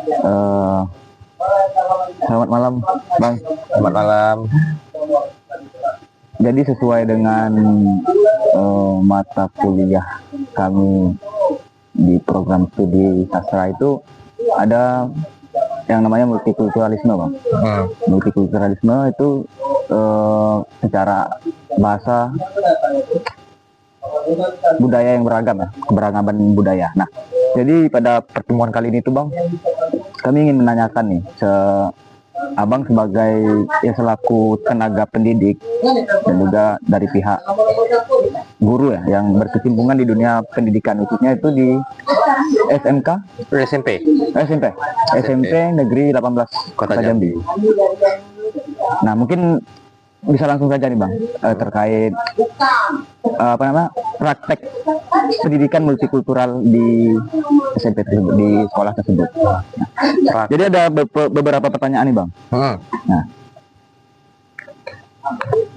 Eh, Selamat malam, Bang. Selamat malam. Jadi sesuai dengan mata kuliah kami di program studi sastra itu ada yang namanya multikulturalisme, Bang. Multikulturalisme itu secara bahasa budaya yang beragam ya, keberagaman budaya. Nah, jadi pada pertemuan kali ini tuh, Bang, kami ingin menanyakan nih, Abang sebagai selaku tenaga pendidik dan juga dari pihak guru ya yang berkecimpungan di dunia pendidikan, khususnya itu di SMK, SMP Negeri 18 Kota Jambi. Nah, mungkin bisa langsung saja nih, Bang, terkait praktek pendidikan multikultural di SMP tersebut, di sekolah tersebut. Nah, jadi ada beberapa pertanyaan nih, Bang. Nah,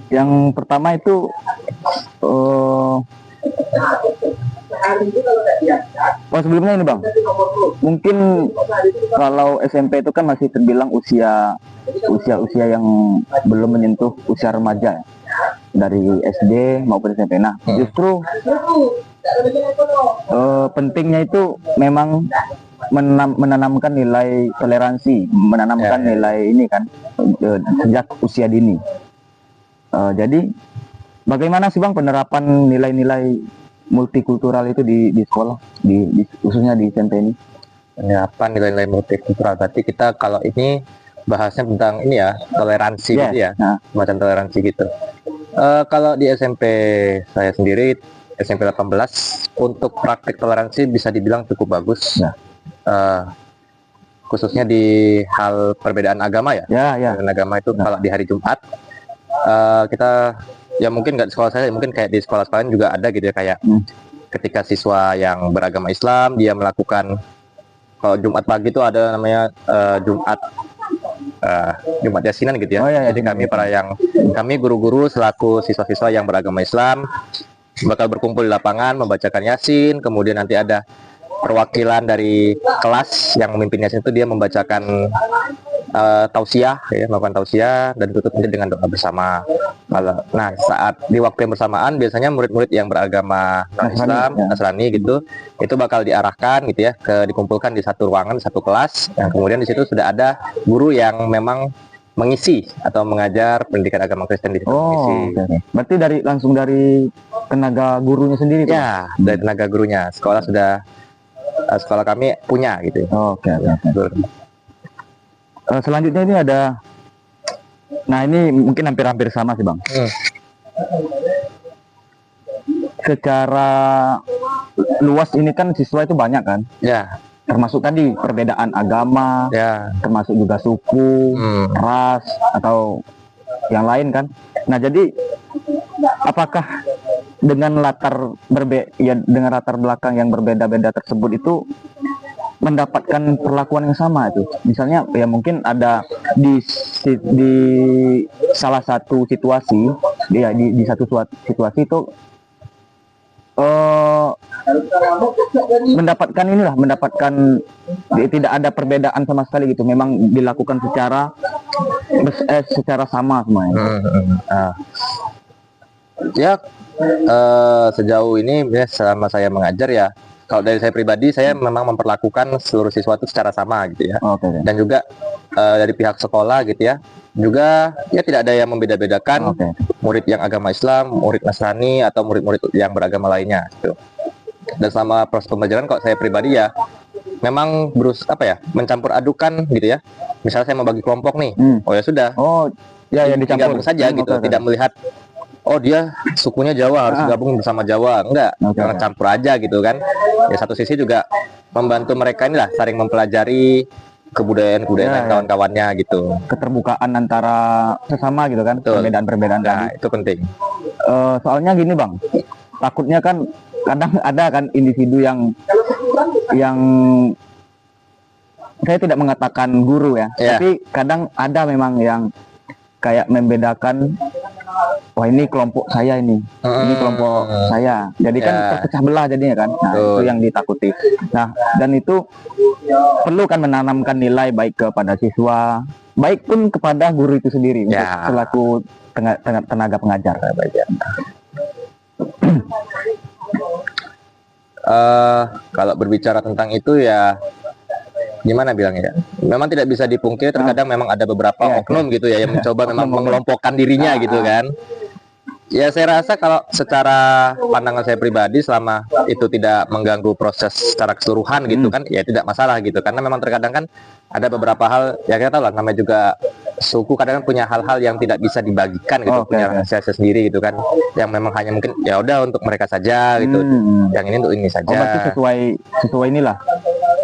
yang pertama itu sebelumnya ini, Bang, mungkin kalau SMP itu kan masih terbilang usia yang belum menyentuh usia remaja ya, dari SD maupun SMP. Nah, justru pentingnya itu memang menanamkan nilai toleransi, menanamkan nilai ini kan sejak usia dini. Jadi bagaimana sih, Bang, penerapan nilai-nilai multikultural itu di sekolah, khususnya di SMP ini? Penerapan nilai-nilai multikultural, berarti kita kalau ini bahasnya tentang ini ya, toleransi gitu ya, semacam toleransi gitu. Kalau di SMP saya sendiri, SMP 18, untuk praktik toleransi bisa dibilang cukup bagus. Khususnya di hal perbedaan agama ya. Perbedaan agama itu kalau di hari Jumat, kita ya mungkin nggak di sekolah saya, mungkin kayak di sekolah-sekolah juga ada gitu ya, kayak ketika siswa yang beragama Islam dia melakukan, kalau Jumat pagi itu ada namanya Jumat Yasinan gitu ya. Jadi kami guru-guru selaku siswa-siswa yang beragama Islam bakal berkumpul di lapangan membacakan Yasin, kemudian nanti ada perwakilan dari kelas yang memimpin Yasin itu dia membacakan tausiah ya, melakukan tausiah dan tutup dengan doa bersama. Nah, saat di waktu yang bersamaan biasanya murid-murid yang beragama Islam, Nasrani gitu, itu bakal diarahkan gitu ya, dikumpulkan di satu ruangan, satu kelas, yang kemudian di situ sudah ada guru yang memang mengisi atau mengajar pendidikan agama Kristen di situ. Berarti langsung dari tenaga gurunya sendiri? Ya, dari tenaga gurunya. Sekolah kami punya gitu. Selanjutnya ini ada, nah ini mungkin hampir-hampir sama sih, Bang. Secara luas ini kan siswa itu banyak kan? Ya. Termasuk tadi perbedaan agama, termasuk juga suku, ras atau yang lain kan. Nah, jadi apakah dengan latar belakang yang berbeda-beda tersebut itu mendapatkan perlakuan yang sama itu? Misalnya ya mungkin ada di salah satu situasi, di satu situasi itu mendapatkan tidak ada perbedaan sama sekali gitu, memang dilakukan secara sama semuanya. Sejauh ini ya, selama saya mengajar ya, kalau dari saya pribadi, saya memang memperlakukan seluruh siswa itu secara sama gitu ya. Dan juga dari pihak sekolah gitu ya, juga ya tidak ada yang membeda-bedakan murid yang agama Islam, murid Nasrani, atau murid-murid yang beragama lainnya gitu. Dan selama proses pembelajaran, kalau saya pribadi ya memang mencampur adukan gitu ya. Misalnya saya mau bagi kelompok nih, ya sudah, dicampur saja gitu, tidak melihat dia sukunya Jawa harus gabung bersama Jawa, enggak, jangan campur aja gitu kan. Ya satu sisi juga membantu mereka inilah saling mempelajari kebudayaan kawan-kawannya gitu. Keterbukaan antara sesama gitu kan, perbedaan-perbedaan tadi. Itu penting. Soalnya gini, Bang, takutnya kan kadang ada kan individu yang saya tidak mengatakan guru ya, tapi kadang ada memang yang kayak membedakan wah ini kelompok saya ini kelompok saya. Jadi kan terpecah belah jadinya kan. Nah, itu yang ditakuti. Nah, dan itu perlu kan menanamkan nilai baik kepada siswa, baik pun kepada guru itu sendiri untuk selaku tenaga pengajar. Kalau berbicara tentang itu ya gimana bilangnya, memang tidak bisa dipungkiri terkadang memang ada beberapa oknum gitu ya yang mencoba memang mengelompokkan dirinya gitu kan. Ya saya rasa kalau secara pandangan saya pribadi selama itu tidak mengganggu proses secara keseluruhan gitu kan, ya tidak masalah gitu. Karena memang terkadang kan ada beberapa hal ya kita tahu lah, namanya juga suku kadang punya hal-hal yang tidak bisa dibagikan gitu, punya rahasia sendiri gitu kan, yang memang hanya mungkin ya udah untuk mereka saja gitu, yang ini untuk ini saja. Berarti sesuai inilah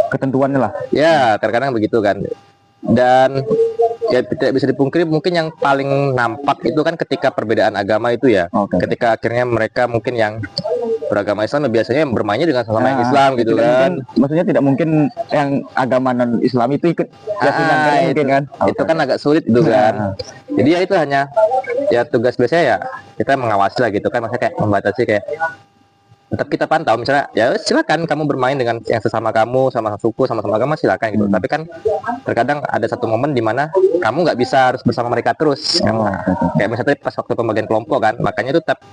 ketentuannya lah. Ya terkadang begitu kan. Dan ya tidak bisa dipungkiri mungkin yang paling nampak itu kan ketika perbedaan agama itu ya. Ketika akhirnya mereka mungkin yang beragama Islam biasanya bermainnya dengan sesama yang Islam gitu kan. Maksudnya tidak mungkin yang agama non Islam itu ikut mungkin kan. Itu kan agak sulit itu kan. Jadi ya itu hanya ya tugas biasanya ya kita mengawasi lah gitu kan, maksudnya kayak membatasi, kayak tetap kita pantau misalnya ya silakan kamu bermain dengan yang sesama kamu, sama suku, sama agama, silakan gitu. Tapi kan terkadang ada satu momen di mana kamu nggak bisa harus bersama mereka terus. Kayak misalnya pas waktu pembagian kelompok kan, makanya itu tetap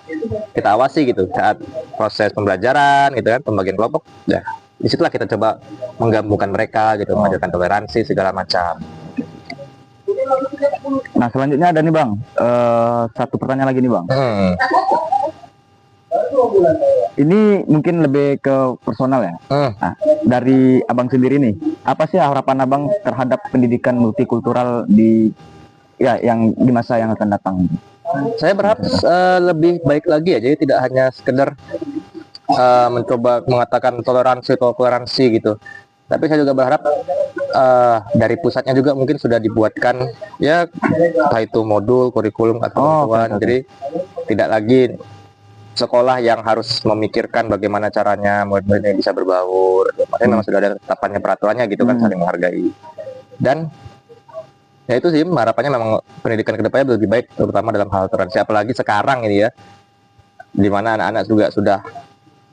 kita awasi gitu saat proses pembelajaran gitu kan, pembagian kelompok. Ya disitulah kita coba menggabungkan mereka gitu, mengajarkan toleransi segala macam. Nah selanjutnya ada nih Bang, satu pertanyaan lagi nih Bang. Ini mungkin lebih ke personal ya. Nah, dari Abang sendiri nih, apa sih harapan Abang terhadap pendidikan multikultural yang di masa yang akan datang? Saya berharap lebih baik lagi ya, jadi tidak hanya sekedar mencoba mengatakan toleransi gitu. Tapi saya juga berharap dari pusatnya juga mungkin sudah dibuatkan ya entah itu modul, kurikulum atau jadi tidak lagi sekolah yang harus memikirkan bagaimana caranya murid-muridnya bisa berbaur. Makanya memang sudah ada tetapannya, peraturannya gitu kan, saling menghargai. Dan ya itu sih harapannya, memang pendidikan kedepannya lebih baik, terutama dalam hal toleransi. Apalagi sekarang ini ya, dimana anak-anak juga sudah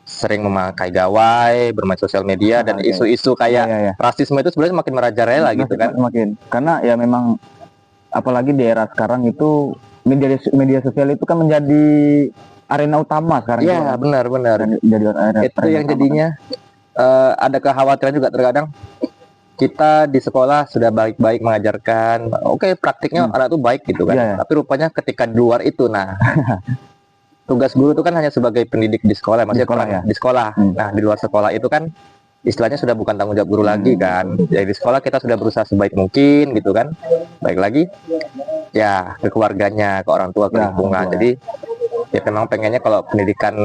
sering memakai gawai, bermain sosial media, dan isu-isu kayak rasisme itu sebenarnya makin merajalela gitu kan. Karena ya memang apalagi di era sekarang itu media sosial itu kan menjadi arena utama sekarang. Iya benar. Itu yang jadinya ada kekhawatiran juga terkadang. Kita di sekolah sudah baik-baik mengajarkan, praktiknya anak tuh baik gitu kan. Tapi rupanya ketika di luar itu, nah tugas guru itu kan hanya sebagai pendidik di sekolah, maksudnya di sekolah. Nah di luar sekolah itu kan istilahnya sudah bukan tanggung jawab guru lagi kan. Jadi di sekolah kita sudah berusaha sebaik mungkin gitu kan. Baik lagi ya ke keluarganya, ke orang tua, ke lingkungan. Jadi ya memang pengennya kalau pendidikan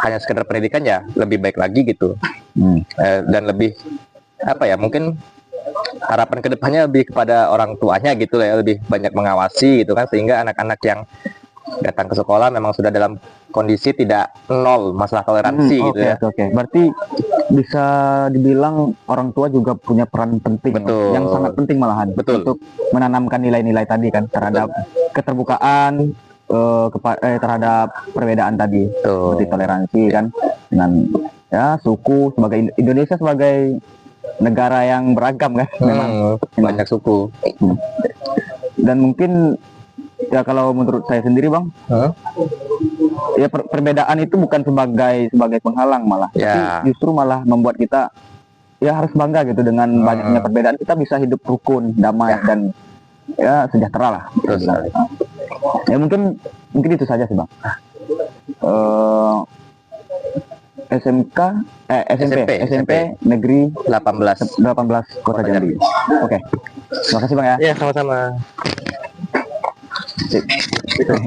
hanya sekedar pendidikan ya lebih baik lagi gitu. Dan lebih mungkin harapan kedepannya lebih kepada orang tuanya gitu ya, lebih banyak mengawasi gitu kan, sehingga anak-anak yang datang ke sekolah memang sudah dalam kondisi tidak nol masalah toleransi gitu ya. Berarti bisa dibilang orang tua juga punya peran penting, yang sangat penting malahan, untuk menanamkan nilai-nilai tadi kan, terhadap keterbukaan, terhadap perbedaan tadi, seperti toleransi kan, dengan ya suku, sebagai Indonesia sebagai negara yang beragam kan, memang banyak suku. Dan mungkin ya kalau menurut saya sendiri Bang, ya perbedaan itu bukan sebagai penghalang, malah tapi justru malah membuat kita ya harus bangga gitu dengan banyaknya perbedaan. Kita bisa hidup rukun, damai, dan ya sejahtera lah. Ya mungkin itu saja sih Bang. SMP Negeri 18 Kota Jambi. Terima kasih Bang ya. Iya, sama-sama.